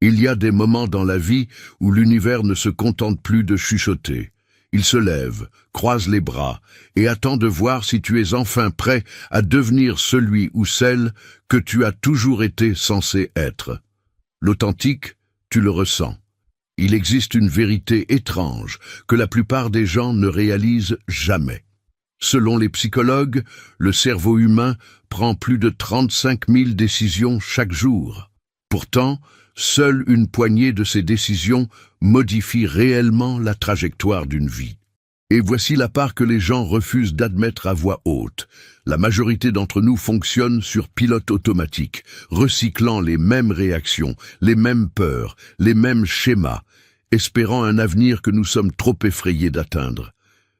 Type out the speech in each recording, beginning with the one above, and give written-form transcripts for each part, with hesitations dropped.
Il y a des moments dans la vie où l'univers ne se contente plus de chuchoter. Il se lève, croise les bras et attend de voir si tu es enfin prêt à devenir celui ou celle que tu as toujours été censé être. L'authentique, tu le ressens. Il existe une vérité étrange que la plupart des gens ne réalisent jamais. Selon les psychologues, le cerveau humain prend plus de 35 000 décisions chaque jour. Pourtant, seule une poignée de ces décisions modifie réellement la trajectoire d'une vie. Et voici la part que les gens refusent d'admettre à voix haute. La majorité d'entre nous fonctionne sur pilote automatique, recyclant les mêmes réactions, les mêmes peurs, les mêmes schémas, espérant un avenir que nous sommes trop effrayés d'atteindre.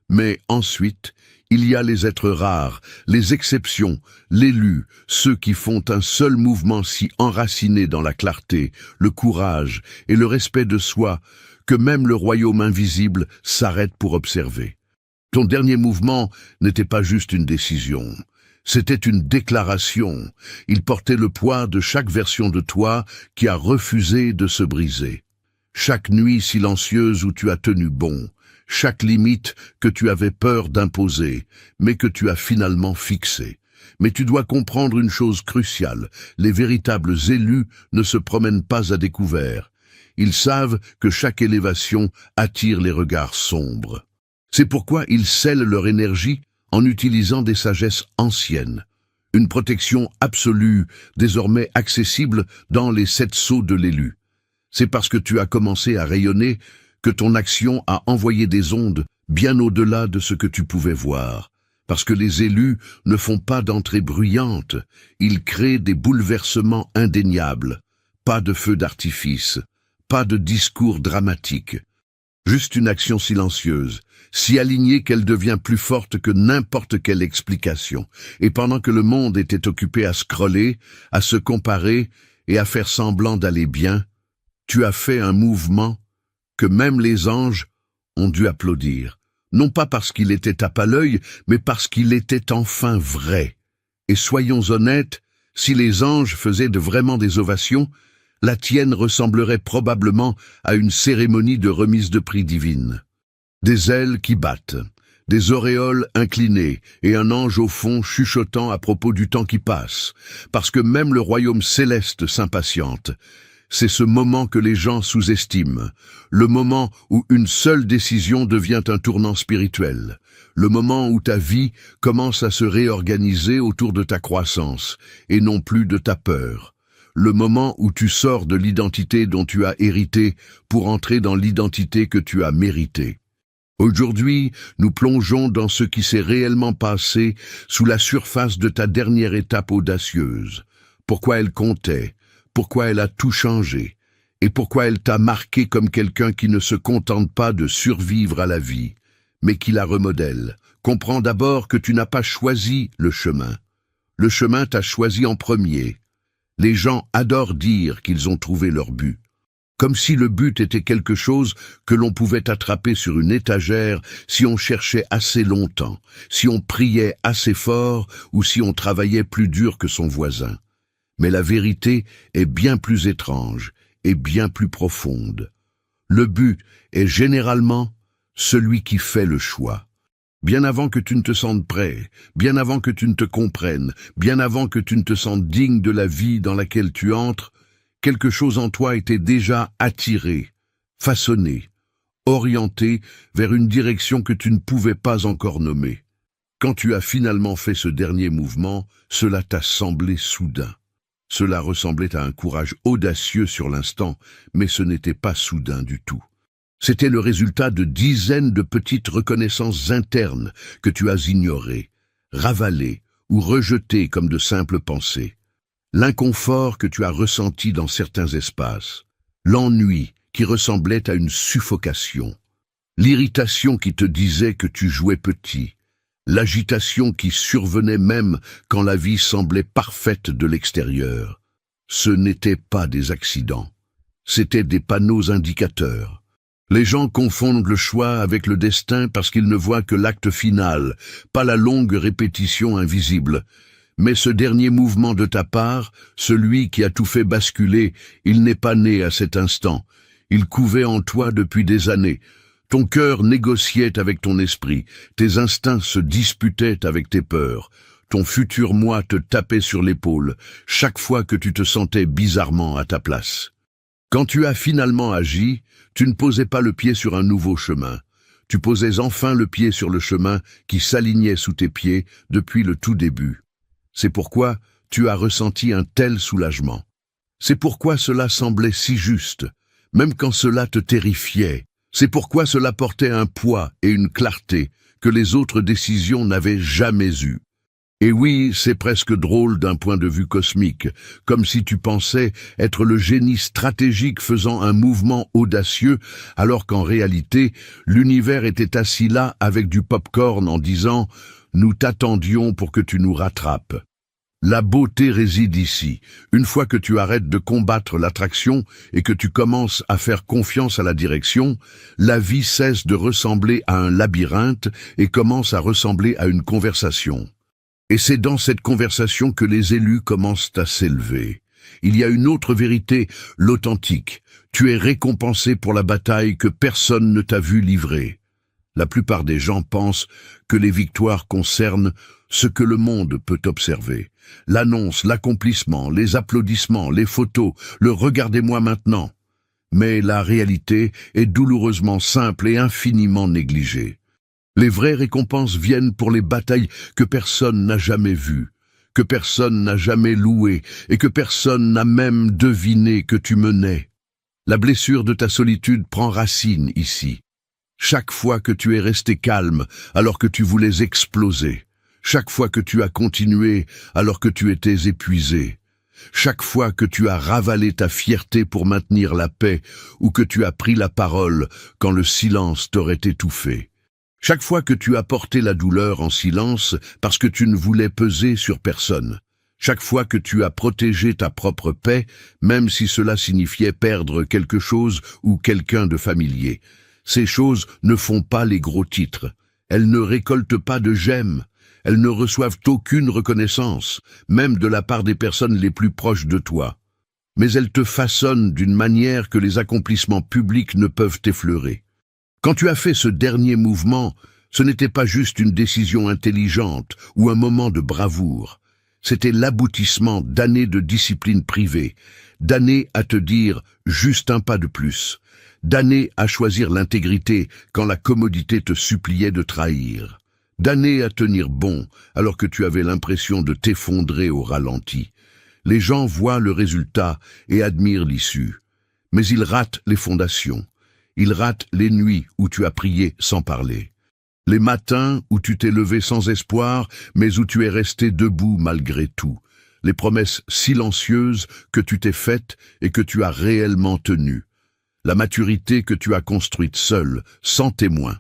Mais ensuite, il y a les êtres rares, les exceptions, l'élus, ceux qui font un seul mouvement si enraciné dans la clarté, le courage et le respect de soi que même le royaume invisible s'arrête pour observer. Ton dernier mouvement n'était pas juste une décision, c'était une déclaration. Il portait le poids de chaque version de toi qui a refusé de se briser. Chaque nuit silencieuse où tu as tenu bon, chaque limite que tu avais peur d'imposer, mais que tu as finalement fixée. Mais tu dois comprendre une chose cruciale, les véritables élus ne se promènent pas à découvert. Ils savent que chaque élévation attire les regards sombres. C'est pourquoi ils scellent leur énergie en utilisant des sagesses anciennes. Une protection absolue, désormais accessible dans les 7 sceaux de l'élu. C'est parce que tu as commencé à rayonner que ton action a envoyé des ondes bien au-delà de ce que tu pouvais voir. Parce que les élus ne font pas d'entrée bruyante, ils créent des bouleversements indéniables. Pas de feu d'artifice, pas de discours dramatique. Juste une action silencieuse, si alignée qu'elle devient plus forte que n'importe quelle explication. Et pendant que le monde était occupé à scroller, à se comparer et à faire semblant d'aller bien, tu as fait un mouvement que même les anges ont dû applaudir. Non pas parce qu'il était tape à l'œil, mais parce qu'il était enfin vrai. Et soyons honnêtes, si les anges faisaient vraiment des ovations, la tienne ressemblerait probablement à une cérémonie de remise de prix divine. Des ailes qui battent, des auréoles inclinées et un ange au fond chuchotant à propos du temps qui passe, parce que même le royaume céleste s'impatiente. C'est ce moment que les gens sous-estiment, le moment où une seule décision devient un tournant spirituel, le moment où ta vie commence à se réorganiser autour de ta croissance et non plus de ta peur, le moment où tu sors de l'identité dont tu as hérité pour entrer dans l'identité que tu as méritée. Aujourd'hui, nous plongeons dans ce qui s'est réellement passé sous la surface de ta dernière étape audacieuse. Pourquoi elle comptait? Pourquoi elle a tout changé, et pourquoi elle t'a marqué comme quelqu'un qui ne se contente pas de survivre à la vie, mais qui la remodèle. Comprends d'abord que tu n'as pas choisi le chemin. Le chemin t'a choisi en premier. Les gens adorent dire qu'ils ont trouvé leur but, comme si le but était quelque chose que l'on pouvait attraper sur une étagère si on cherchait assez longtemps, si on priait assez fort ou si on travaillait plus dur que son voisin. Mais la vérité est bien plus étrange et bien plus profonde. Le but est généralement celui qui fait le choix. Bien avant que tu ne te sentes prêt, bien avant que tu ne te comprennes, bien avant que tu ne te sentes digne de la vie dans laquelle tu entres, quelque chose en toi était déjà attiré, façonné, orienté vers une direction que tu ne pouvais pas encore nommer. Quand tu as finalement fait ce dernier mouvement, cela t'a semblé soudain. Cela ressemblait à un courage audacieux sur l'instant, mais ce n'était pas soudain du tout. C'était le résultat de dizaines de petites reconnaissances internes que tu as ignorées, ravalées ou rejetées comme de simples pensées. L'inconfort que tu as ressenti dans certains espaces, l'ennui qui ressemblait à une suffocation, l'irritation qui te disait que tu jouais petit, l'agitation qui survenait même quand la vie semblait parfaite de l'extérieur. Ce n'étaient pas des accidents, c'étaient des panneaux indicateurs. Les gens confondent le choix avec le destin parce qu'ils ne voient que l'acte final, pas la longue répétition invisible. Mais ce dernier mouvement de ta part, celui qui a tout fait basculer, il n'est pas né à cet instant. Il couvait en toi depuis des années. Ton cœur négociait avec ton esprit, tes instincts se disputaient avec tes peurs. Ton futur moi te tapait sur l'épaule, chaque fois que tu te sentais bizarrement à ta place. Quand tu as finalement agi, tu ne posais pas le pied sur un nouveau chemin. Tu posais enfin le pied sur le chemin qui s'alignait sous tes pieds depuis le tout début. C'est pourquoi tu as ressenti un tel soulagement. C'est pourquoi cela semblait si juste, même quand cela te terrifiait. C'est pourquoi cela portait un poids et une clarté que les autres décisions n'avaient jamais eues. Et oui, c'est presque drôle d'un point de vue cosmique, comme si tu pensais être le génie stratégique faisant un mouvement audacieux, alors qu'en réalité, l'univers était assis là avec du pop-corn en disant « Nous t'attendions pour que tu nous rattrapes ». La beauté réside ici. Une fois que tu arrêtes de combattre l'attraction et que tu commences à faire confiance à la direction, la vie cesse de ressembler à un labyrinthe et commence à ressembler à une conversation. Et c'est dans cette conversation que les élus commencent à s'élever. Il y a une autre vérité, l'authentique. Tu es récompensé pour la bataille que personne ne t'a vu livrer. La plupart des gens pensent que les victoires concernent ce que le monde peut observer. L'annonce, l'accomplissement, les applaudissements, les photos, le « regardez-moi maintenant ». Mais la réalité est douloureusement simple et infiniment négligée. Les vraies récompenses viennent pour les batailles que personne n'a jamais vues, que personne n'a jamais louées et que personne n'a même deviné que tu menais. La blessure de ta solitude prend racine ici. Chaque fois que tu es resté calme alors que tu voulais exploser, chaque fois que tu as continué alors que tu étais épuisé, chaque fois que tu as ravalé ta fierté pour maintenir la paix ou que tu as pris la parole quand le silence t'aurait étouffé. Chaque fois que tu as porté la douleur en silence parce que tu ne voulais peser sur personne. Chaque fois que tu as protégé ta propre paix, même si cela signifiait perdre quelque chose ou quelqu'un de familier. Ces choses ne font pas les gros titres. Elles ne récoltent pas de j'aime. Elles ne reçoivent aucune reconnaissance, même de la part des personnes les plus proches de toi. Mais elles te façonnent d'une manière que les accomplissements publics ne peuvent effleurer. Quand tu as fait ce dernier mouvement, ce n'était pas juste une décision intelligente ou un moment de bravoure. C'était l'aboutissement d'années de discipline privée, d'années à te dire juste un pas de plus, d'années à choisir l'intégrité quand la commodité te suppliait de trahir, d'années à tenir bon alors que tu avais l'impression de t'effondrer au ralenti. Les gens voient le résultat et admirent l'issue, mais ils ratent les fondations. Ils ratent les nuits où tu as prié sans parler, les matins où tu t'es levé sans espoir, mais où tu es resté debout malgré tout, les promesses silencieuses que tu t'es faites et que tu as réellement tenues, la maturité que tu as construite seule, sans témoin.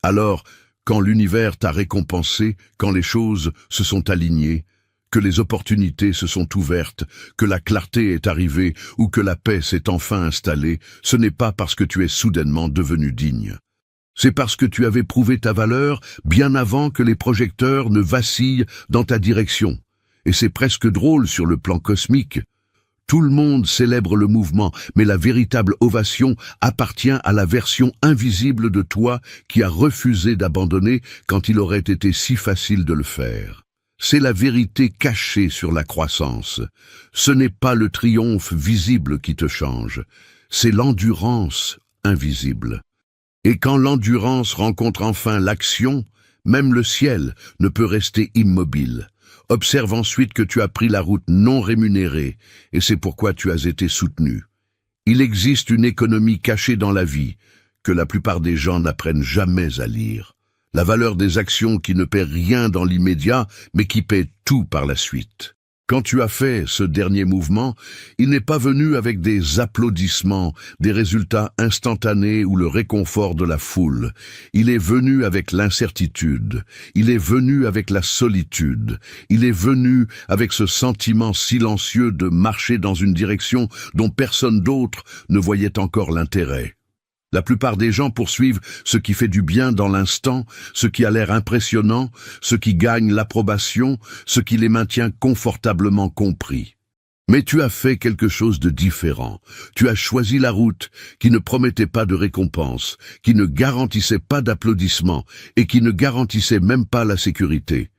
Alors, quand l'univers t'a récompensé, quand les choses se sont alignées, que les opportunités se sont ouvertes, que la clarté est arrivée ou que la paix s'est enfin installée, ce n'est pas parce que tu es soudainement devenu digne. C'est parce que tu avais prouvé ta valeur bien avant que les projecteurs ne vacillent dans ta direction. Et c'est presque drôle sur le plan cosmique. Tout le monde célèbre le mouvement, mais la véritable ovation appartient à la version invisible de toi qui a refusé d'abandonner quand il aurait été si facile de le faire. C'est la vérité cachée sur la croissance. Ce n'est pas le triomphe visible qui te change, c'est l'endurance invisible. Et quand l'endurance rencontre enfin l'action, même le ciel ne peut rester immobile. Observe ensuite que tu as pris la route non rémunérée, et c'est pourquoi tu as été soutenu. Il existe une économie cachée dans la vie, que la plupart des gens n'apprennent jamais à lire. La valeur des actions qui ne paient rien dans l'immédiat, mais qui paient tout par la suite. Quand tu as fait ce dernier mouvement, il n'est pas venu avec des applaudissements, des résultats instantanés ou le réconfort de la foule. Il est venu avec l'incertitude, il est venu avec la solitude, il est venu avec ce sentiment silencieux de marcher dans une direction dont personne d'autre ne voyait encore l'intérêt. La plupart des gens poursuivent ce qui fait du bien dans l'instant, ce qui a l'air impressionnant, ce qui gagne l'approbation, ce qui les maintient confortablement compris. Mais tu as fait quelque chose de différent. Tu as choisi la route qui ne promettait pas de récompense, qui ne garantissait pas d'applaudissements et qui ne garantissait même pas la sécurité.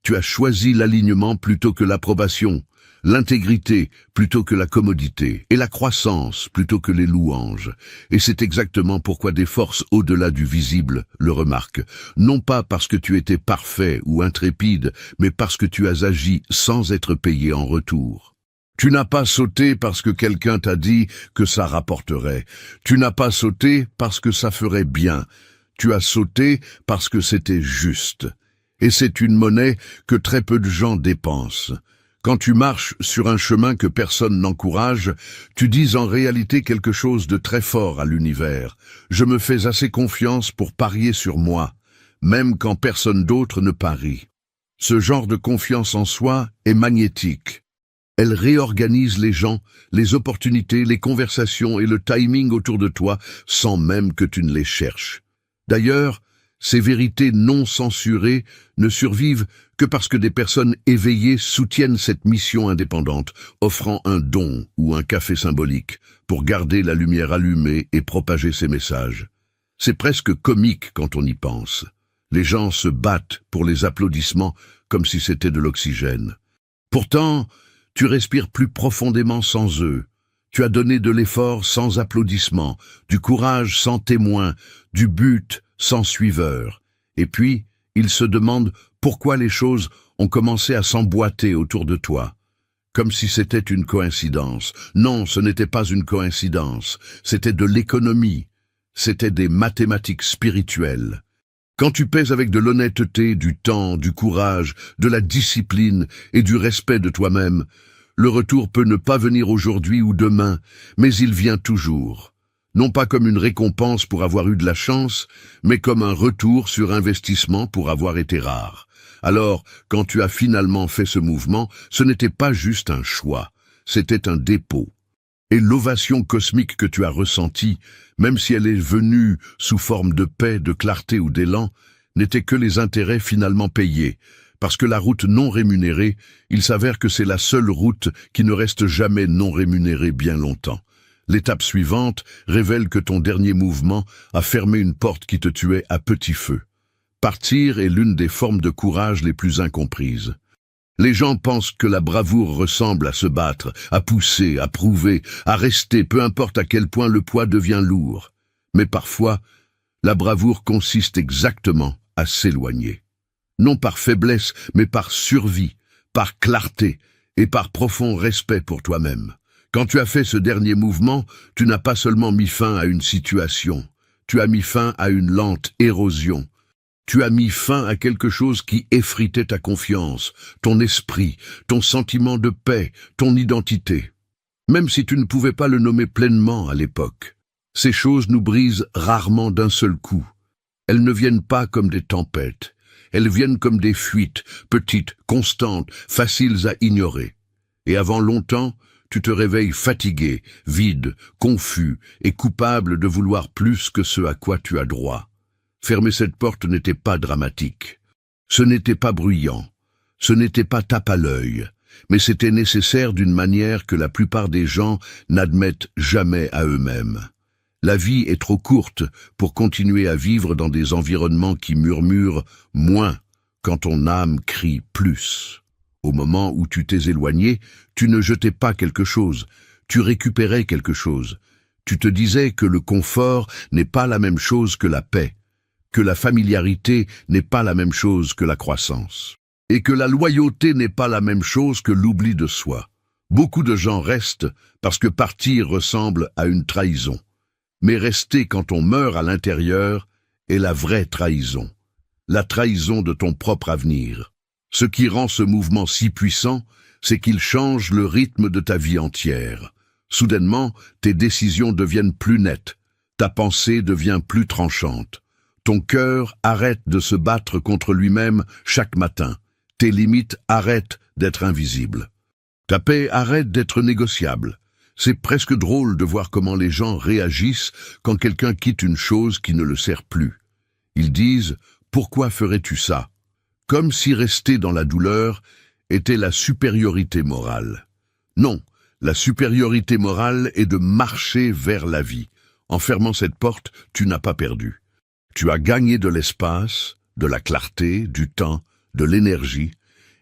Tu as choisi l'alignement plutôt que l'approbation, l'intégrité plutôt que la commodité, et la croissance plutôt que les louanges. Et c'est exactement pourquoi des forces au-delà du visible le remarquent, non pas parce que tu étais parfait ou intrépide, mais parce que tu as agi sans être payé en retour. Tu n'as pas sauté parce que quelqu'un t'a dit que ça rapporterait. Tu n'as pas sauté parce que ça ferait bien. Tu as sauté parce que c'était juste. Et c'est une monnaie que très peu de gens dépensent. Quand tu marches sur un chemin que personne n'encourage, tu dis en réalité quelque chose de très fort à l'univers. Je me fais assez confiance pour parier sur moi, même quand personne d'autre ne parie. Ce genre de confiance en soi est magnétique. Elle réorganise les gens, les opportunités, les conversations et le timing autour de toi sans même que tu ne les cherches. D'ailleurs, ces vérités non censurées ne survivent que parce que des personnes éveillées soutiennent cette mission indépendante, offrant un don ou un café symbolique pour garder la lumière allumée et propager ces messages. C'est presque comique quand on y pense. Les gens se battent pour les applaudissements comme si c'était de l'oxygène. Pourtant, tu respires plus profondément sans eux. Tu as donné de l'effort sans applaudissements, du courage sans témoin, du but sans suiveur. Et puis, ils se demandent pourquoi les choses ont commencé à s'emboîter autour de toi. Comme si c'était une coïncidence. Non, ce n'était pas une coïncidence. C'était de l'économie. C'était des mathématiques spirituelles. Quand tu pèses avec de l'honnêteté, du temps, du courage, de la discipline et du respect de toi-même, le retour peut ne pas venir aujourd'hui ou demain, mais il vient toujours. Non pas comme une récompense pour avoir eu de la chance, mais comme un retour sur investissement pour avoir été rare. Alors, quand tu as finalement fait ce mouvement, ce n'était pas juste un choix, c'était un dépôt. Et l'ovation cosmique que tu as ressentie, même si elle est venue sous forme de paix, de clarté ou d'élan, n'était que les intérêts finalement payés. Parce que la route non rémunérée, il s'avère que c'est la seule route qui ne reste jamais non rémunérée bien longtemps. L'étape suivante révèle que ton dernier mouvement a fermé une porte qui te tuait à petit feu. Partir est l'une des formes de courage les plus incomprises. Les gens pensent que la bravoure ressemble à se battre, à pousser, à prouver, à rester, peu importe à quel point le poids devient lourd. Mais parfois, la bravoure consiste exactement à s'éloigner. Non par faiblesse, mais par survie, par clarté et par profond respect pour toi-même. Quand tu as fait ce dernier mouvement, tu n'as pas seulement mis fin à une situation, tu as mis fin à une lente érosion. Tu as mis fin à quelque chose qui effritait ta confiance, ton esprit, ton sentiment de paix, ton identité. Même si tu ne pouvais pas le nommer pleinement à l'époque. Ces choses nous brisent rarement d'un seul coup. Elles ne viennent pas comme des tempêtes. Elles viennent comme des fuites, petites, constantes, faciles à ignorer. Et avant longtemps, tu te réveilles fatigué, vide, confus et coupable de vouloir plus que ce à quoi tu as droit. Fermer cette porte n'était pas dramatique. Ce n'était pas bruyant. Ce n'était pas tape à l'œil. Mais c'était nécessaire d'une manière que la plupart des gens n'admettent jamais à eux-mêmes. La vie est trop courte pour continuer à vivre dans des environnements qui murmurent moins quand ton âme crie plus. Au moment où tu t'es éloigné, tu ne jetais pas quelque chose, tu récupérais quelque chose. Tu te disais que le confort n'est pas la même chose que la paix, que la familiarité n'est pas la même chose que la croissance, et que la loyauté n'est pas la même chose que l'oubli de soi. Beaucoup de gens restent parce que partir ressemble à une trahison. Mais rester quand on meurt à l'intérieur est la vraie trahison. La trahison de ton propre avenir. Ce qui rend ce mouvement si puissant, c'est qu'il change le rythme de ta vie entière. Soudainement, tes décisions deviennent plus nettes. Ta pensée devient plus tranchante. Ton cœur arrête de se battre contre lui-même chaque matin. Tes limites arrêtent d'être invisibles. Ta paix arrête d'être négociable. C'est presque drôle de voir comment les gens réagissent quand quelqu'un quitte une chose qui ne le sert plus. Ils disent « Pourquoi ferais-tu ça ?» Comme si rester dans la douleur était la supériorité morale. Non, la supériorité morale est de marcher vers la vie. En fermant cette porte, tu n'as pas perdu. Tu as gagné de l'espace, de la clarté, du temps, de l'énergie,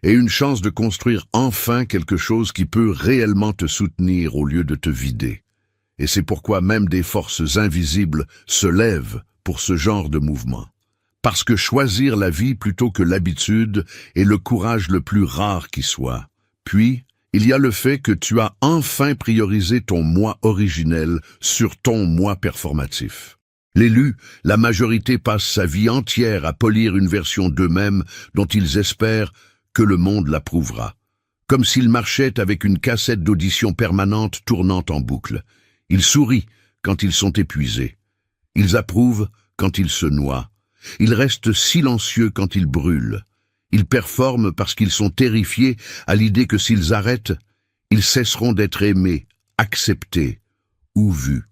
et une chance de construire enfin quelque chose qui peut réellement te soutenir au lieu de te vider. Et c'est pourquoi même des forces invisibles se lèvent pour ce genre de mouvement. Parce que choisir la vie plutôt que l'habitude est le courage le plus rare qui soit. Puis, il y a le fait que tu as enfin priorisé ton moi originel sur ton moi performatif. L'élu, la majorité passe sa vie entière à polir une version d'eux-mêmes dont ils espèrent que le monde l'approuvera. Comme s'ils marchaient avec une cassette d'audition permanente tournant en boucle. Ils sourient quand ils sont épuisés. Ils approuvent quand ils se noient. Ils restent silencieux quand ils brûlent. Ils performent parce qu'ils sont terrifiés à l'idée que s'ils arrêtent, ils cesseront d'être aimés, acceptés ou vus.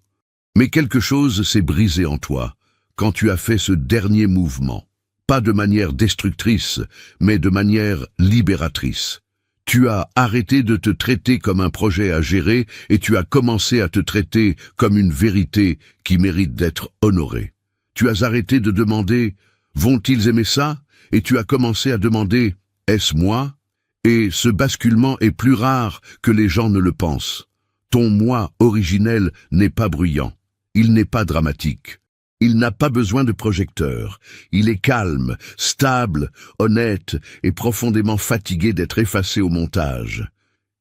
Mais quelque chose s'est brisé en toi quand tu as fait ce dernier mouvement. Pas de manière destructrice, mais de manière libératrice. Tu as arrêté de te traiter comme un projet à gérer et tu as commencé à te traiter comme une vérité qui mérite d'être honorée. Tu as arrêté de demander « Vont-ils aimer ça ?» et tu as commencé à demander « Est-ce moi ?» Et ce basculement est plus rare que les gens ne le pensent. Ton moi originel n'est pas bruyant. Il n'est pas dramatique. Il n'a pas besoin de projecteur. Il est calme, stable, honnête et profondément fatigué d'être effacé au montage.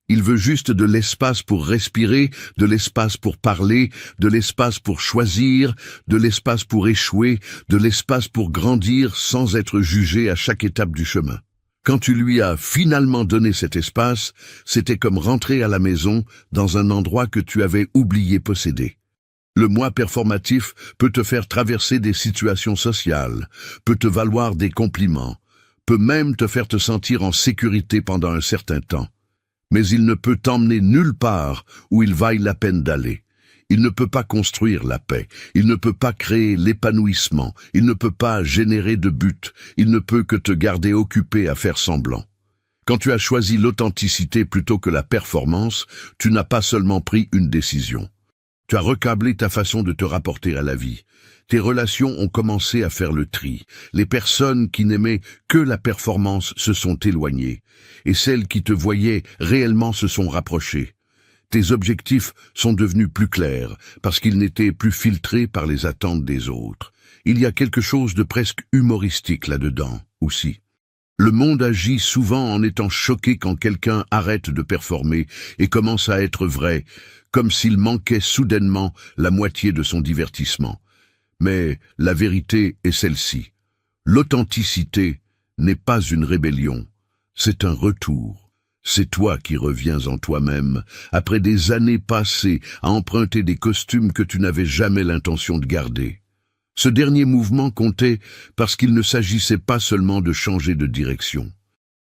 Il veut juste de l'espace pour respirer, de l'espace pour parler, de l'espace pour choisir, de l'espace pour échouer, de l'espace pour grandir sans être jugé à chaque étape du chemin. Quand tu lui as finalement donné cet espace, c'était comme rentrer à la maison dans un endroit que tu avais oublié posséder. Le moi performatif peut te faire traverser des situations sociales, peut te valoir des compliments, peut même te faire te sentir en sécurité pendant un certain temps. Mais il ne peut t'emmener nulle part où il vaille la peine d'aller. Il ne peut pas construire la paix, il ne peut pas créer l'épanouissement, il ne peut pas générer de but, il ne peut que te garder occupé à faire semblant. Quand tu as choisi l'authenticité plutôt que la performance, tu n'as pas seulement pris une décision. Tu as recablé ta façon de te rapporter à la vie. Tes relations ont commencé à faire le tri. Les personnes qui n'aimaient que la performance se sont éloignées, et celles qui te voyaient réellement se sont rapprochées. Tes objectifs sont devenus plus clairs, parce qu'ils n'étaient plus filtrés par les attentes des autres. Il y a quelque chose de presque humoristique là-dedans, aussi. Le monde agit souvent en étant choqué quand quelqu'un arrête de performer et commence à être vrai, comme s'il manquait soudainement la moitié de son divertissement. Mais la vérité est celle-ci. L'authenticité n'est pas une rébellion, c'est un retour. C'est toi qui reviens en toi-même, après des années passées à emprunter des costumes que tu n'avais jamais l'intention de garder. Ce dernier mouvement comptait parce qu'il ne s'agissait pas seulement de changer de direction.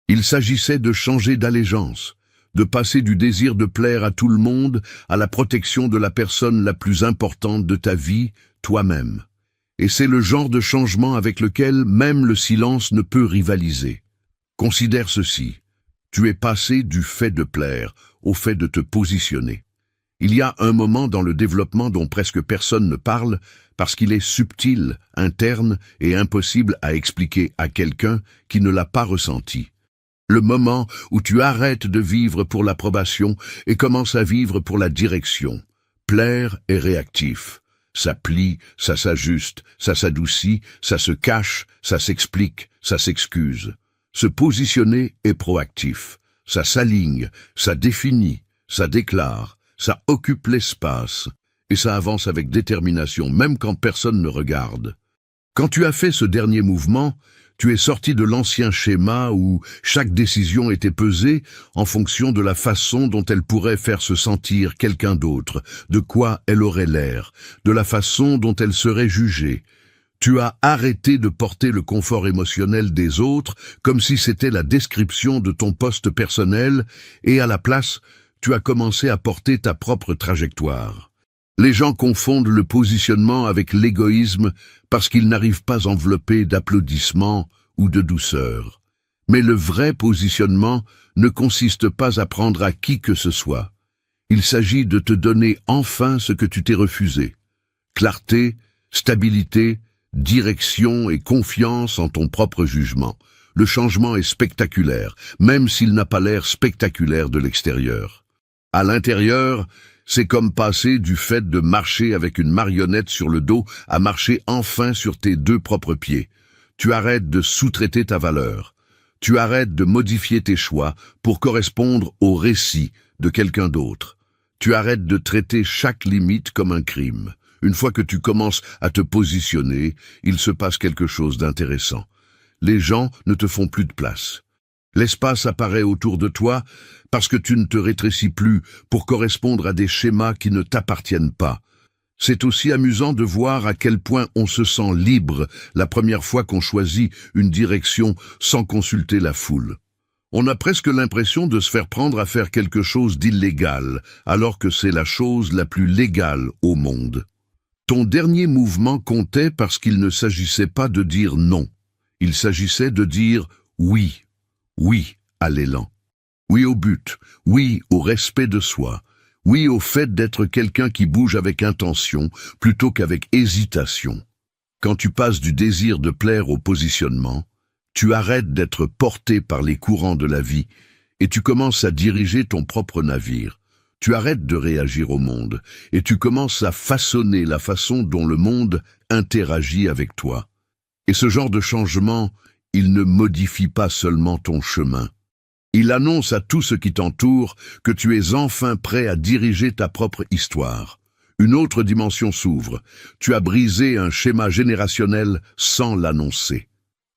Il s'agissait de changer d'allégeance, de passer du désir de plaire à tout le monde à la protection de la personne la plus importante de ta vie, toi-même. Et c'est le genre de changement avec lequel même le silence ne peut rivaliser. Considère ceci. Tu es passé du fait de plaire au fait de te positionner. Il y a un moment dans le développement dont presque personne ne parle parce qu'il est subtil, interne et impossible à expliquer à quelqu'un qui ne l'a pas ressenti. Le moment où tu arrêtes de vivre pour l'approbation et commences à vivre pour la direction. Plaire est réactif. Ça plie, ça s'ajuste, ça s'adoucit, ça se cache, ça s'explique, ça s'excuse. Se positionner est proactif. Ça s'aligne, ça définit, ça déclare, ça occupe l'espace et ça avance avec détermination, même quand personne ne regarde. Quand tu as fait ce dernier mouvement, tu es sorti de l'ancien schéma où chaque décision était pesée en fonction de la façon dont elle pourrait faire se sentir quelqu'un d'autre, de quoi elle aurait l'air, de la façon dont elle serait jugée. Tu as arrêté de porter le confort émotionnel des autres comme si c'était la description de ton poste personnel et à la place, Tu as commencé à porter ta propre trajectoire. Les gens confondent le positionnement avec l'égoïsme parce qu'ils n'arrivent pas enveloppés d'applaudissements ou de douceur. Mais le vrai positionnement ne consiste pas à prendre à qui que ce soit. Il s'agit de te donner enfin ce que tu t'es refusé. Clarté, stabilité, direction et confiance en ton propre jugement. Le changement est spectaculaire, même s'il n'a pas l'air spectaculaire de l'extérieur. À l'intérieur, c'est comme passer du fait de marcher avec une marionnette sur le dos à marcher enfin sur tes deux propres pieds. Tu arrêtes de sous-traiter ta valeur. Tu arrêtes de modifier tes choix pour correspondre au récit de quelqu'un d'autre. Tu arrêtes de traiter chaque limite comme un crime. Une fois que tu commences à te positionner, il se passe quelque chose d'intéressant. Les gens ne te font plus de place. L'espace apparaît autour de toi parce que tu ne te rétrécis plus pour correspondre à des schémas qui ne t'appartiennent pas. C'est aussi amusant de voir à quel point on se sent libre la première fois qu'on choisit une direction sans consulter la foule. On a presque l'impression de se faire prendre à faire quelque chose d'illégal, alors que c'est la chose la plus légale au monde. Ton dernier mouvement comptait parce qu'il ne s'agissait pas de dire non. Il s'agissait de dire oui. Oui à l'élan. Oui au but. Oui au respect de soi. Oui au fait d'être quelqu'un qui bouge avec intention plutôt qu'avec hésitation. Quand tu passes du désir de plaire au positionnement, tu arrêtes d'être porté par les courants de la vie et tu commences à diriger ton propre navire. Tu arrêtes de réagir au monde et tu commences à façonner la façon dont le monde interagit avec toi. Et ce genre de changement, il ne modifie pas seulement ton chemin. Il annonce à tout ce qui t'entoure que tu es enfin prêt à diriger ta propre histoire. Une autre dimension s'ouvre. Tu as brisé un schéma générationnel sans l'annoncer.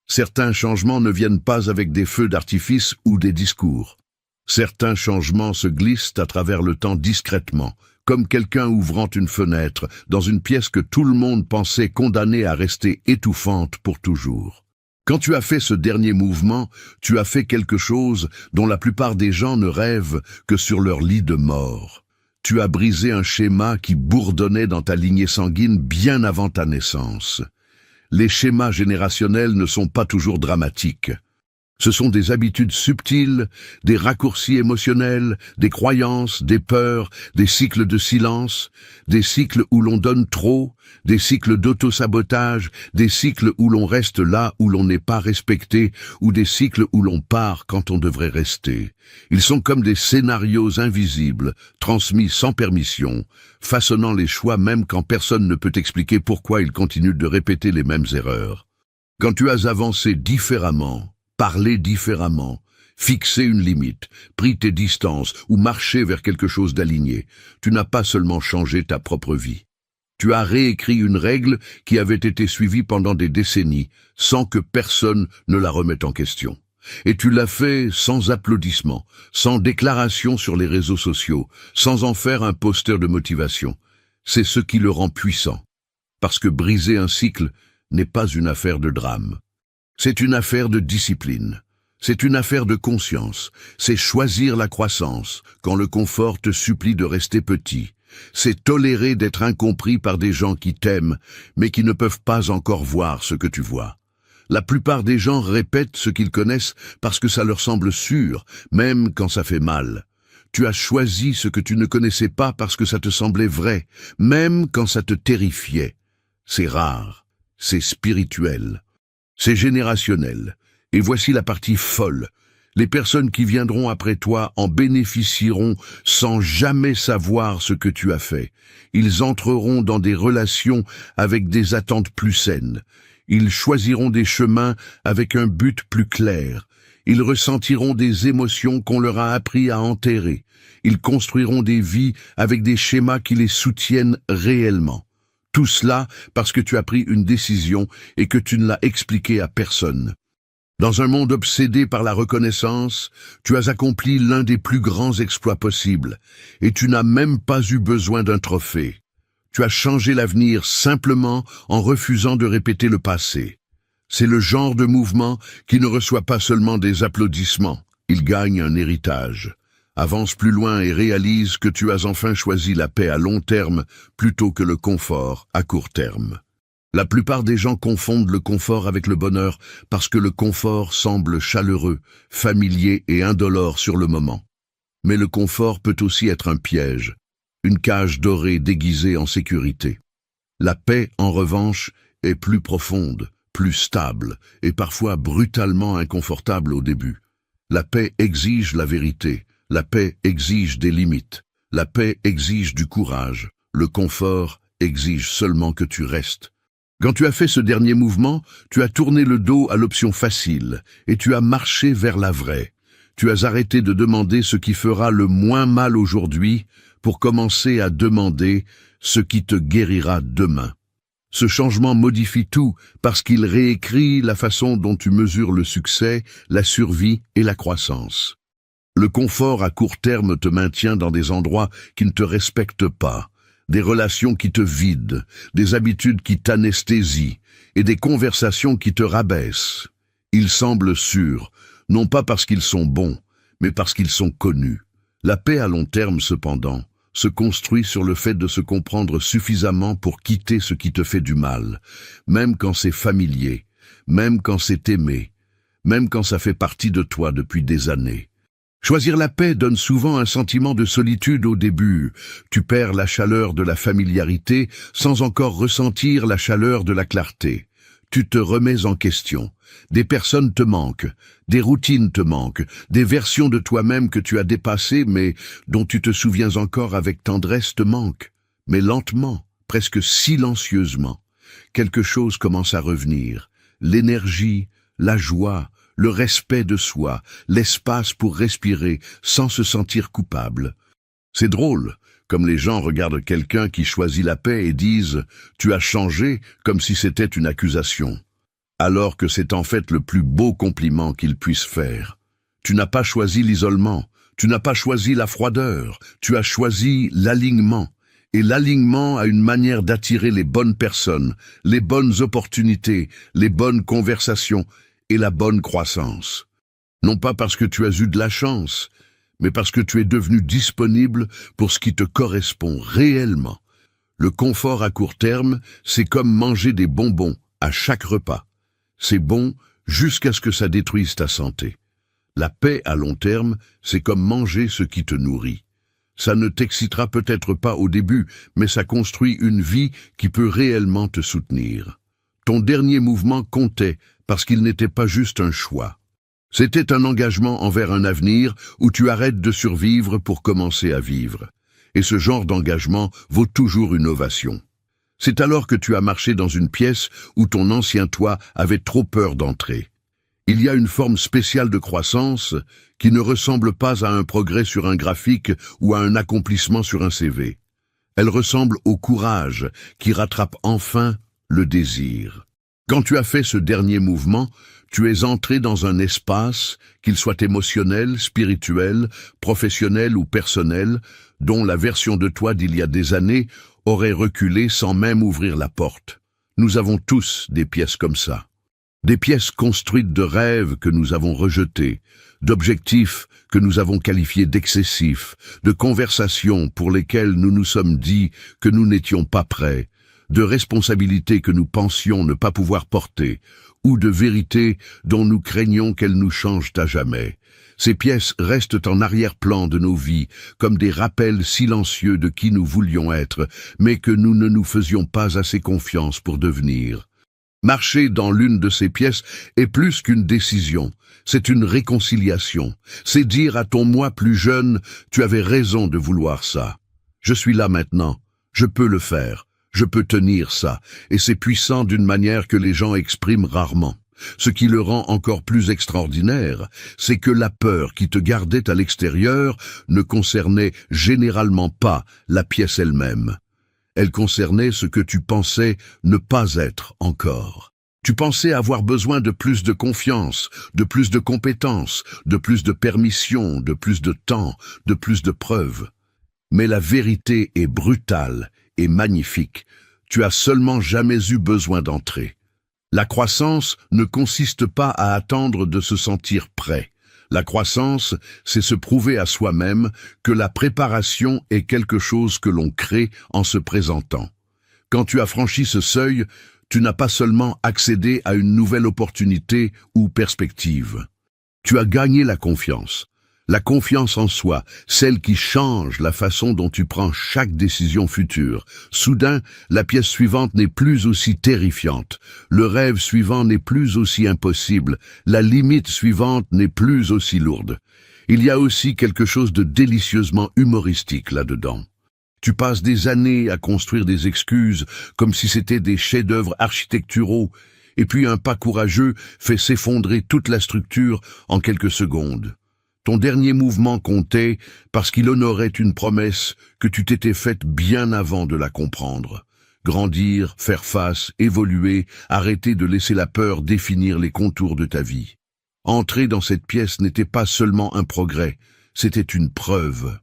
Certains changements ne viennent pas avec des feux d'artifice ou des discours. Certains changements se glissent à travers le temps discrètement, comme quelqu'un ouvrant une fenêtre dans une pièce que tout le monde pensait condamnée à rester étouffante pour toujours. Quand tu as fait ce dernier mouvement, tu as fait quelque chose dont la plupart des gens ne rêvent que sur leur lit de mort. Tu as brisé un schéma qui bourdonnait dans ta lignée sanguine bien avant ta naissance. Les schémas générationnels ne sont pas toujours dramatiques. Ce sont des habitudes subtiles, des raccourcis émotionnels, des croyances, des peurs, des cycles de silence, des cycles où l'on donne trop, des cycles d'auto-sabotage, des cycles où l'on reste là où l'on n'est pas respecté, ou des cycles où l'on part quand on devrait rester. Ils sont comme des scénarios invisibles, transmis sans permission, façonnant les choix même quand personne ne peut expliquer pourquoi ils continuent de répéter les mêmes erreurs. Quand tu as avancé différemment, parler différemment, fixer une limite, pris tes distances ou marché vers quelque chose d'aligné, tu n'as pas seulement changé ta propre vie. Tu as réécrit une règle qui avait été suivie pendant des décennies, sans que personne ne la remette en question. Et tu l'as fait sans applaudissements, sans déclaration sur les réseaux sociaux, sans en faire un poster de motivation. C'est ce qui le rend puissant. Parce que briser un cycle n'est pas une affaire de drame. C'est une affaire de discipline. C'est une affaire de conscience. C'est choisir la croissance quand le confort te supplie de rester petit. C'est tolérer d'être incompris par des gens qui t'aiment, mais qui ne peuvent pas encore voir ce que tu vois. La plupart des gens répètent ce qu'ils connaissent parce que ça leur semble sûr, même quand ça fait mal. Tu as choisi ce que tu ne connaissais pas parce que ça te semblait vrai, même quand ça te terrifiait. C'est rare, c'est spirituel. C'est générationnel. Et voici la partie folle. Les personnes qui viendront après toi en bénéficieront sans jamais savoir ce que tu as fait. Ils entreront dans des relations avec des attentes plus saines. Ils choisiront des chemins avec un but plus clair. Ils ressentiront des émotions qu'on leur a appris à enterrer. Ils construiront des vies avec des schémas qui les soutiennent réellement. Tout cela parce que tu as pris une décision et que tu ne l'as expliquée à personne. Dans un monde obsédé par la reconnaissance, tu as accompli l'un des plus grands exploits possibles, et tu n'as même pas eu besoin d'un trophée. Tu as changé l'avenir simplement en refusant de répéter le passé. C'est le genre de mouvement qui ne reçoit pas seulement des applaudissements, il gagne un héritage. Avance plus loin et réalise que tu as enfin choisi la paix à long terme plutôt que le confort à court terme. La plupart des gens confondent le confort avec le bonheur parce que le confort semble chaleureux, familier et indolore sur le moment. Mais le confort peut aussi être un piège, une cage dorée déguisée en sécurité. La paix, en revanche, est plus profonde, plus stable et parfois brutalement inconfortable au début. La paix exige la vérité, la paix exige des limites, la paix exige du courage, le confort exige seulement que tu restes. Quand tu as fait ce dernier mouvement, tu as tourné le dos à l'option facile et tu as marché vers la vraie. Tu as arrêté de demander ce qui fera le moins mal aujourd'hui pour commencer à demander ce qui te guérira demain. Ce changement modifie tout parce qu'il réécrit la façon dont tu mesures le succès, la survie et la croissance. Le confort à court terme te maintient dans des endroits qui ne te respectent pas, des relations qui te vident, des habitudes qui t'anesthésient et des conversations qui te rabaissent. Ils semblent sûrs, non pas parce qu'ils sont bons, mais parce qu'ils sont connus. La paix à long terme, cependant, se construit sur le fait de se comprendre suffisamment pour quitter ce qui te fait du mal, même quand c'est familier, même quand c'est aimé, même quand ça fait partie de toi depuis des années. Choisir la paix donne souvent un sentiment de solitude au début. Tu perds la chaleur de la familiarité sans encore ressentir la chaleur de la clarté. Tu te remets en question. Des personnes te manquent, des routines te manquent, des versions de toi-même que tu as dépassées mais dont tu te souviens encore avec tendresse te manquent. Mais lentement, presque silencieusement, quelque chose commence à revenir. L'énergie, la joie, le respect de soi, l'espace pour respirer sans se sentir coupable. C'est drôle, comme les gens regardent quelqu'un qui choisit la paix et disent « tu as changé » comme si c'était une accusation, alors que c'est en fait le plus beau compliment qu'ils puissent faire. Tu n'as pas choisi l'isolement, tu n'as pas choisi la froideur, tu as choisi l'alignement. Et l'alignement a une manière d'attirer les bonnes personnes, les bonnes opportunités, les bonnes conversations, et la bonne croissance. Non pas parce que tu as eu de la chance, mais parce que tu es devenu disponible pour ce qui te correspond réellement. Le confort à court terme, c'est comme manger des bonbons à chaque repas. C'est bon jusqu'à ce que ça détruise ta santé. La paix à long terme, c'est comme manger ce qui te nourrit. Ça ne t'excitera peut-être pas au début, mais ça construit une vie qui peut réellement te soutenir. Ton dernier mouvement comptait parce qu'il n'était pas juste un choix. C'était un engagement envers un avenir où tu arrêtes de survivre pour commencer à vivre. Et ce genre d'engagement vaut toujours une ovation. C'est alors que tu as marché dans une pièce où ton ancien toi avait trop peur d'entrer. Il y a une forme spéciale de croissance qui ne ressemble pas à un progrès sur un graphique ou à un accomplissement sur un CV. Elle ressemble au courage qui rattrape enfin le désir. Quand tu as fait ce dernier mouvement, tu es entré dans un espace, qu'il soit émotionnel, spirituel, professionnel ou personnel, dont la version de toi d'il y a des années aurait reculé sans même ouvrir la porte. Nous avons tous des pièces comme ça. Des pièces construites de rêves que nous avons rejetés, d'objectifs que nous avons qualifiés d'excessifs, de conversations pour lesquelles nous nous sommes dit que nous n'étions pas prêts, de responsabilités que nous pensions ne pas pouvoir porter, ou de vérités dont nous craignons qu'elles nous changent à jamais. Ces pièces restent en arrière-plan de nos vies, comme des rappels silencieux de qui nous voulions être, mais que nous ne nous faisions pas assez confiance pour devenir. Marcher dans l'une de ces pièces est plus qu'une décision, c'est une réconciliation. C'est dire à ton moi plus jeune, tu avais raison de vouloir ça. Je suis là maintenant, je peux le faire, je peux tenir ça, et c'est puissant d'une manière que les gens expriment rarement. Ce qui le rend encore plus extraordinaire, c'est que la peur qui te gardait à l'extérieur ne concernait généralement pas la pièce elle-même. Elle concernait ce que tu pensais ne pas être encore. Tu pensais avoir besoin de plus de confiance, de plus de compétences, de plus de permission, de plus de temps, de plus de preuves. Mais la vérité est brutale et magnifique. Tu as seulement jamais eu besoin d'entrer. La croissance ne consiste pas à attendre de se sentir prêt. La croissance, c'est se prouver à soi-même que la préparation est quelque chose que l'on crée en se présentant. Quand tu as franchi ce seuil, tu n'as pas seulement accédé à une nouvelle opportunité ou perspective. Tu as gagné la confiance. La confiance en soi, celle qui change la façon dont tu prends chaque décision future. Soudain, la pièce suivante n'est plus aussi terrifiante. Le rêve suivant n'est plus aussi impossible. La limite suivante n'est plus aussi lourde. Il y a aussi quelque chose de délicieusement humoristique là-dedans. Tu passes des années à construire des excuses comme si c'était des chefs-d'œuvre architecturaux, et puis un pas courageux fait s'effondrer toute la structure en quelques secondes. Ton dernier mouvement comptait parce qu'il honorait une promesse que tu t'étais faite bien avant de la comprendre. Grandir, faire face, évoluer, arrêter de laisser la peur définir les contours de ta vie. Entrer dans cette pièce n'était pas seulement un progrès, c'était une preuve.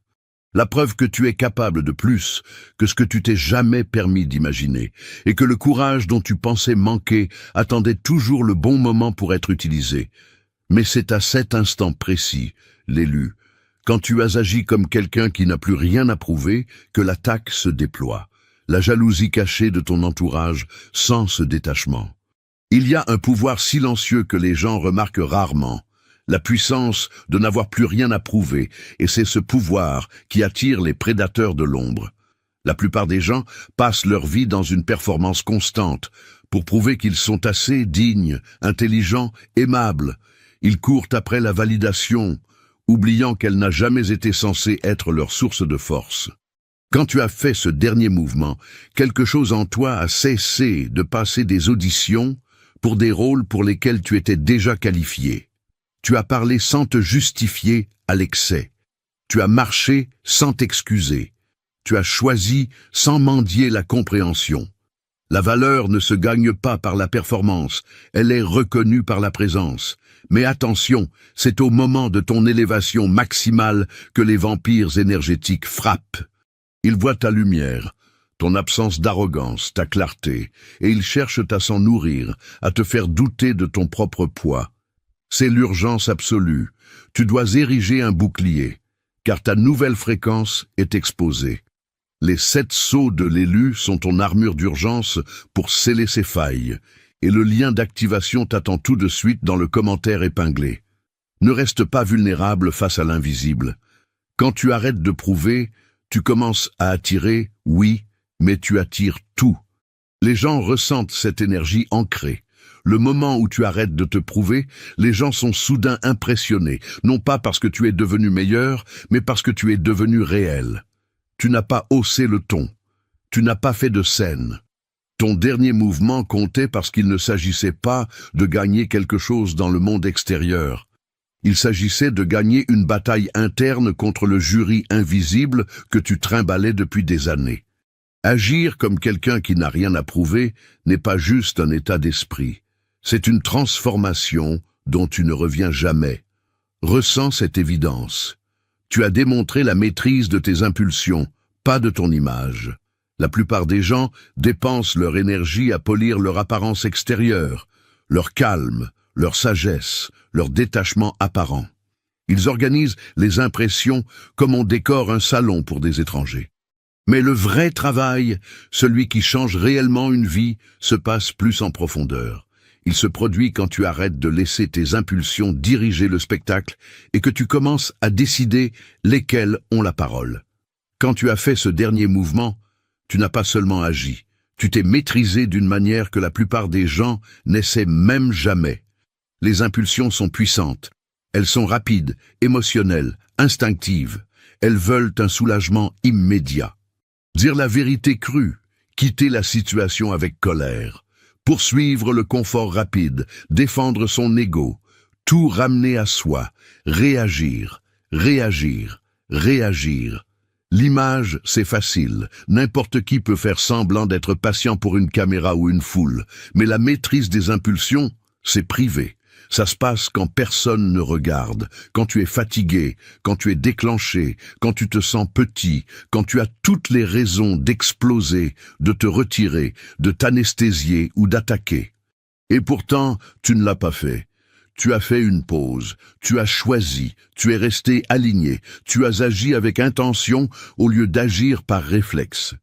La preuve que tu es capable de plus que ce que tu t'es jamais permis d'imaginer, et que le courage dont tu pensais manquer attendait toujours le bon moment pour être utilisé. Mais c'est à cet instant précis, l'élu, quand tu as agi comme quelqu'un qui n'a plus rien à prouver, que l'attaque se déploie, la jalousie cachée de ton entourage sans ce détachement. Il y a un pouvoir silencieux que les gens remarquent rarement, la puissance de n'avoir plus rien à prouver, et c'est ce pouvoir qui attire les prédateurs de l'ombre. La plupart des gens passent leur vie dans une performance constante, pour prouver qu'ils sont assez dignes, intelligents, aimables. Ils courent après la validation, oubliant qu'elle n'a jamais été censée être leur source de force. Quand tu as fait ce dernier mouvement, quelque chose en toi a cessé de passer des auditions pour des rôles pour lesquels tu étais déjà qualifié. Tu as parlé sans te justifier à l'excès. Tu as marché sans t'excuser. Tu as choisi sans mendier la compréhension. La valeur ne se gagne pas par la performance, elle est reconnue par la présence. Mais attention, c'est au moment de ton élévation maximale que les vampires énergétiques frappent. Ils voient ta lumière, ton absence d'arrogance, ta clarté, et ils cherchent à s'en nourrir, à te faire douter de ton propre poids. C'est l'urgence absolue. Tu dois ériger un bouclier, car ta nouvelle fréquence est exposée. Les 7 sceaux de l'élu sont ton armure d'urgence pour sceller ses failles, et le lien d'activation t'attend tout de suite dans le commentaire épinglé. Ne reste pas vulnérable face à l'invisible. Quand tu arrêtes de prouver, tu commences à attirer, oui, mais tu attires tout. Les gens ressentent cette énergie ancrée. Le moment où tu arrêtes de te prouver, les gens sont soudain impressionnés, non pas parce que tu es devenu meilleur, mais parce que tu es devenu réel. Tu n'as pas haussé le ton. Tu n'as pas fait de scène. Ton dernier mouvement comptait parce qu'il ne s'agissait pas de gagner quelque chose dans le monde extérieur. Il s'agissait de gagner une bataille interne contre le jury invisible que tu trimballais depuis des années. Agir comme quelqu'un qui n'a rien à prouver n'est pas juste un état d'esprit. C'est une transformation dont tu ne reviens jamais. Ressens cette évidence. Tu as démontré la maîtrise de tes impulsions, pas de ton image. La plupart des gens dépensent leur énergie à polir leur apparence extérieure, leur calme, leur sagesse, leur détachement apparent. Ils organisent les impressions comme on décore un salon pour des étrangers. Mais le vrai travail, celui qui change réellement une vie, se passe plus en profondeur. Il se produit quand tu arrêtes de laisser tes impulsions diriger le spectacle et que tu commences à décider lesquelles ont la parole. Quand tu as fait ce dernier mouvement, tu n'as pas seulement agi, tu t'es maîtrisé d'une manière que la plupart des gens n'essaient même jamais. Les impulsions sont puissantes, elles sont rapides, émotionnelles, instinctives, elles veulent un soulagement immédiat. Dire la vérité crue, quitter la situation avec colère, poursuivre le confort rapide, défendre son ego, tout ramener à soi, réagir, réagir, réagir. L'image, c'est facile, n'importe qui peut faire semblant d'être patient pour une caméra ou une foule, mais la maîtrise des impulsions, c'est privé. Ça se passe quand personne ne regarde, quand tu es fatigué, quand tu es déclenché, quand tu te sens petit, quand tu as toutes les raisons d'exploser, de te retirer, de t'anesthésier ou d'attaquer. Et pourtant, tu ne l'as pas fait. Tu as fait une pause, tu as choisi, tu es resté aligné, tu as agi avec intention au lieu d'agir par réflexe.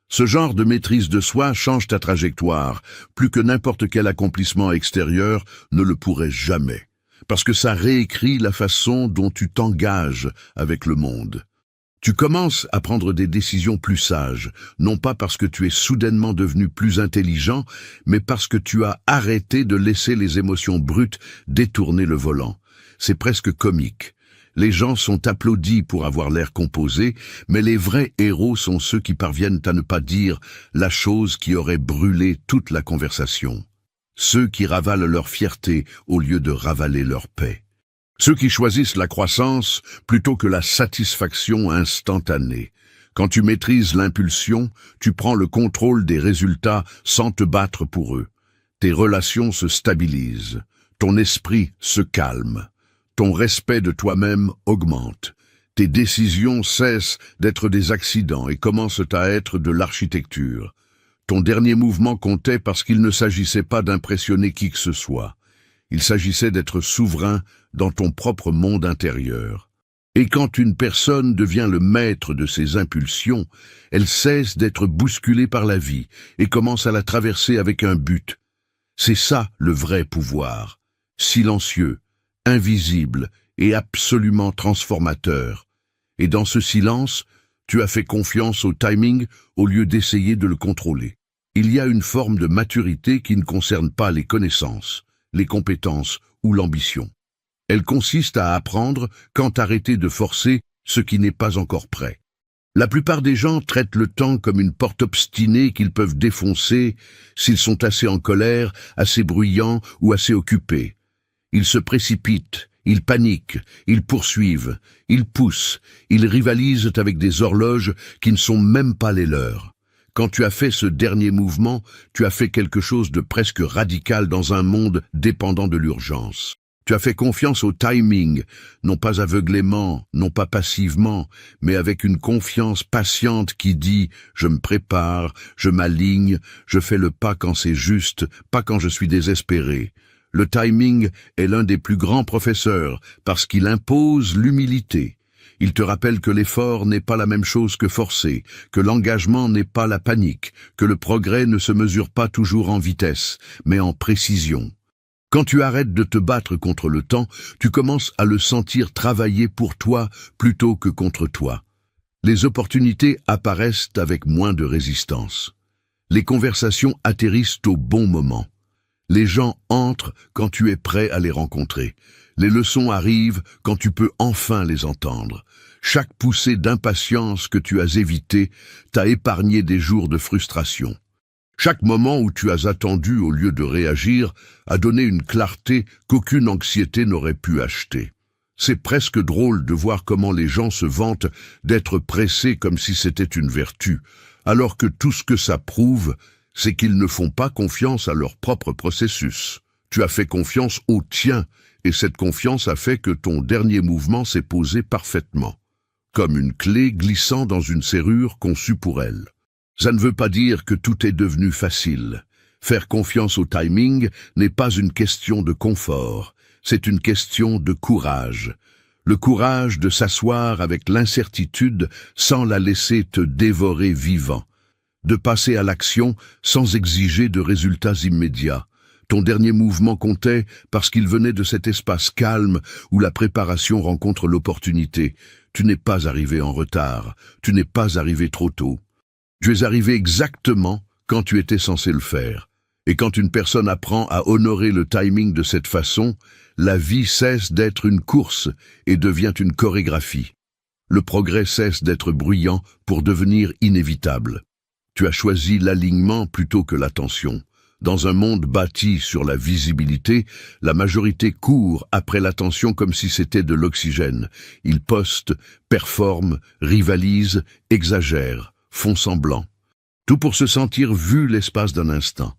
Ce genre de maîtrise de soi change ta trajectoire, plus que n'importe quel accomplissement extérieur ne le pourrait jamais, parce que ça réécrit la façon dont tu t'engages avec le monde. Tu commences à prendre des décisions plus sages, non pas parce que tu es soudainement devenu plus intelligent, mais parce que tu as arrêté de laisser les émotions brutes détourner le volant. C'est presque comique. Les gens sont applaudis pour avoir l'air composé, mais les vrais héros sont ceux qui parviennent à ne pas dire la chose qui aurait brûlé toute la conversation. Ceux qui ravalent leur fierté au lieu de ravaler leur paix. Ceux qui choisissent la croissance plutôt que la satisfaction instantanée. Quand tu maîtrises l'impulsion, tu prends le contrôle des résultats sans te battre pour eux. Tes relations se stabilisent, ton esprit se calme, ton respect de toi-même augmente. Tes décisions cessent d'être des accidents et commencent à être de l'architecture. Ton dernier mouvement comptait parce qu'il ne s'agissait pas d'impressionner qui que ce soit. Il s'agissait d'être souverain dans ton propre monde intérieur. Et quand une personne devient le maître de ses impulsions, elle cesse d'être bousculée par la vie et commence à la traverser avec un but. C'est ça le vrai pouvoir, silencieux, invisible et absolument transformateur. Et dans ce silence, tu as fait confiance au timing au lieu d'essayer de le contrôler. Il y a une forme de maturité qui ne concerne pas les connaissances, les compétences ou l'ambition. Elle consiste à apprendre quand arrêter de forcer ce qui n'est pas encore prêt. La plupart des gens traitent le temps comme une porte obstinée qu'ils peuvent défoncer s'ils sont assez en colère, assez bruyants ou assez occupés. Ils se précipitent, ils paniquent, ils poursuivent, ils poussent, ils rivalisent avec des horloges qui ne sont même pas les leurs. Quand tu as fait ce dernier mouvement, tu as fait quelque chose de presque radical dans un monde dépendant de l'urgence. Tu as fait confiance au timing, non pas aveuglément, non pas passivement, mais avec une confiance patiente qui dit « je me prépare, je m'aligne, je fais le pas quand c'est juste, pas quand je suis désespéré ». Le timing est l'un des plus grands professeurs parce qu'il impose l'humilité. Il te rappelle que l'effort n'est pas la même chose que forcer, que l'engagement n'est pas la panique, que le progrès ne se mesure pas toujours en vitesse, mais en précision. Quand tu arrêtes de te battre contre le temps, tu commences à le sentir travailler pour toi plutôt que contre toi. Les opportunités apparaissent avec moins de résistance. Les conversations atterrissent au bon moment. Les gens entrent quand tu es prêt à les rencontrer. Les leçons arrivent quand tu peux enfin les entendre. Chaque poussée d'impatience que tu as évitée t'a épargné des jours de frustration. Chaque moment où tu as attendu au lieu de réagir a donné une clarté qu'aucune anxiété n'aurait pu acheter. C'est presque drôle de voir comment les gens se vantent d'être pressés comme si c'était une vertu, alors que tout ce que ça prouve, c'est qu'ils ne font pas confiance à leur propre processus. Tu as fait confiance au tien, et cette confiance a fait que ton dernier mouvement s'est posé parfaitement, comme une clé glissant dans une serrure conçue pour elle. Ça ne veut pas dire que tout est devenu facile. Faire confiance au timing n'est pas une question de confort, c'est une question de courage. Le courage de s'asseoir avec l'incertitude sans la laisser te dévorer vivant. De passer à l'action sans exiger de résultats immédiats. Ton dernier mouvement comptait parce qu'il venait de cet espace calme où la préparation rencontre l'opportunité. Tu n'es pas arrivé en retard, tu n'es pas arrivé trop tôt. Tu es arrivé exactement quand tu étais censé le faire. Et quand une personne apprend à honorer le timing de cette façon, la vie cesse d'être une course et devient une chorégraphie. Le progrès cesse d'être bruyant pour devenir inévitable. Tu as choisi l'alignement plutôt que l'attention. Dans un monde bâti sur la visibilité, la majorité court après l'attention comme si c'était de l'oxygène. Ils postent, performent, rivalisent, exagèrent, font semblant. Tout pour se sentir vu l'espace d'un instant.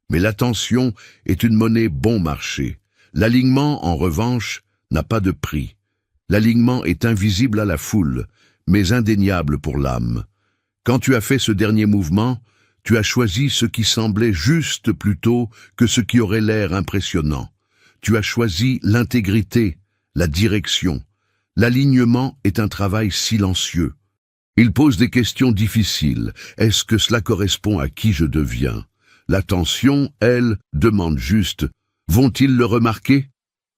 Mais l'attention est une monnaie bon marché. L'alignement, en revanche, n'a pas de prix. L'alignement est invisible à la foule, mais indéniable pour l'âme. Quand tu as fait ce dernier mouvement, tu as choisi ce qui semblait juste plutôt que ce qui aurait l'air impressionnant. tu as choisi l'intégrité, la direction. L'alignement est un travail silencieux. Il pose des questions difficiles. Est-ce que cela correspond à qui je deviens? L'attention, elle, demande juste, vont-ils le remarquer?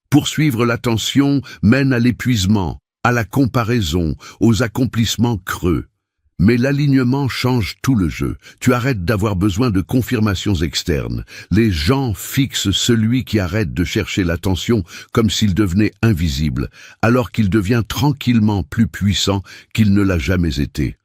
Poursuivre l'attention mène à l'épuisement, à la comparaison, aux accomplissements creux. Mais l'alignement change tout le jeu. Tu arrêtes d'avoir besoin de confirmations externes. Les gens fixent celui qui arrête de chercher l'attention comme s'il devenait invisible, alors qu'il devient tranquillement plus puissant qu'il ne l'a jamais été.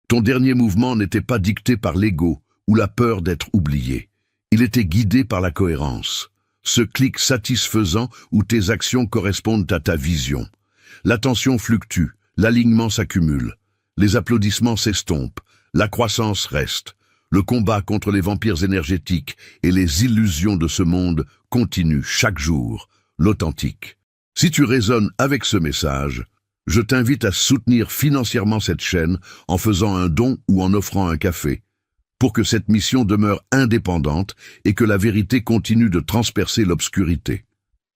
Ton dernier mouvement n'était pas dicté par l'ego ou la peur d'être oublié. Il était guidé par la cohérence. Ce clic satisfaisant où tes actions correspondent à ta vision. L'attention fluctue, l'alignement s'accumule. Les applaudissements s'estompent, la croissance reste. Le combat contre les vampires énergétiques et les illusions de ce monde continue chaque jour, l'authentique. Si tu résonnes avec ce message, je t'invite à soutenir financièrement cette chaîne en faisant un don ou en offrant un café, pour que cette mission demeure indépendante et que la vérité continue de transpercer l'obscurité.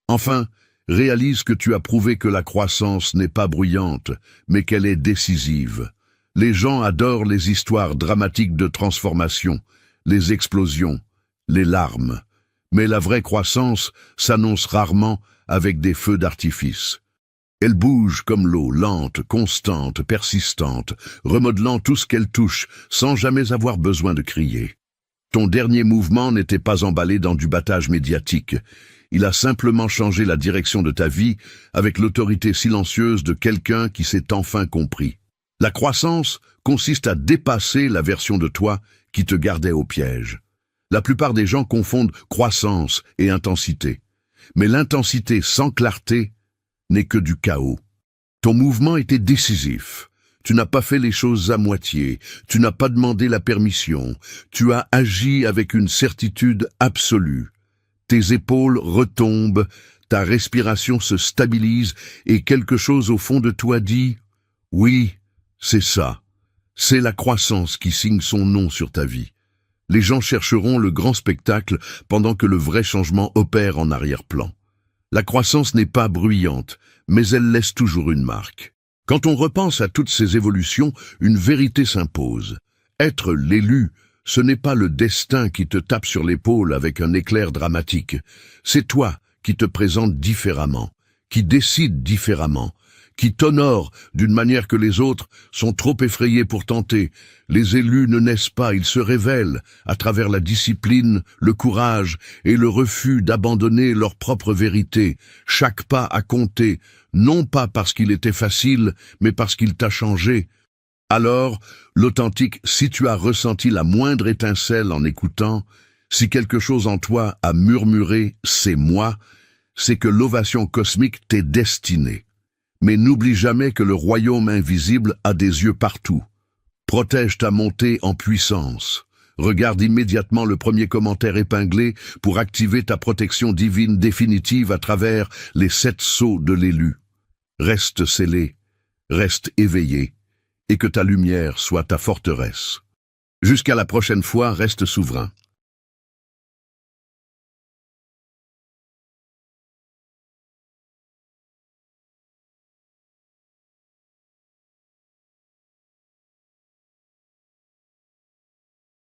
Enfin, réalise que tu as prouvé que la croissance n'est pas bruyante, mais qu'elle est décisive. Les gens adorent les histoires dramatiques de transformation, les explosions, les larmes. Mais la vraie croissance s'annonce rarement avec des feux d'artifice. Elle bouge comme l'eau, lente, constante, persistante, remodelant tout ce qu'elle touche, sans jamais avoir besoin de crier. Ton dernier mouvement n'était pas emballé dans du battage médiatique. Il a simplement changé la direction de ta vie avec l'autorité silencieuse de quelqu'un qui s'est enfin compris. La croissance consiste à dépasser la version de toi qui te gardait au piège. La plupart des gens confondent croissance et intensité. Mais l'intensité sans clarté n'est que du chaos. Ton mouvement était décisif. Tu n'as pas fait les choses à moitié. Tu n'as pas demandé la permission. Tu as agi avec une certitude absolue. Tes épaules retombent, ta respiration se stabilise et quelque chose au fond de toi dit « Oui, c'est ça. C'est la croissance qui signe son nom sur ta vie. » Les gens chercheront le grand spectacle pendant que le vrai changement opère en arrière-plan. La croissance n'est pas bruyante, mais elle laisse toujours une marque. Quand on repense à toutes ces évolutions, une vérité s'impose. Être l'élu, ce n'est pas le destin qui te tape sur l'épaule avec un éclair dramatique. C'est toi qui te présentes différemment, qui décide différemment, qui t'honore d'une manière que les autres sont trop effrayés pour tenter. Les élus ne naissent pas, ils se révèlent à travers la discipline, le courage et le refus d'abandonner leur propre vérité. Chaque pas a compté, non pas parce qu'il était facile, mais parce qu'il t'a changé. Alors, l'authentique, si tu as ressenti la moindre étincelle en écoutant, si quelque chose en toi a murmuré « c'est moi », c'est que l'ovation cosmique t'est destinée. Mais n'oublie jamais que le royaume invisible a des yeux partout. Protège ta montée en puissance. Regarde immédiatement le premier commentaire épinglé pour activer ta protection divine définitive à travers les 7 sceaux de l'élu. Reste scellé, reste éveillé, et que ta lumière soit ta forteresse. Jusqu'à la prochaine fois, reste souverain.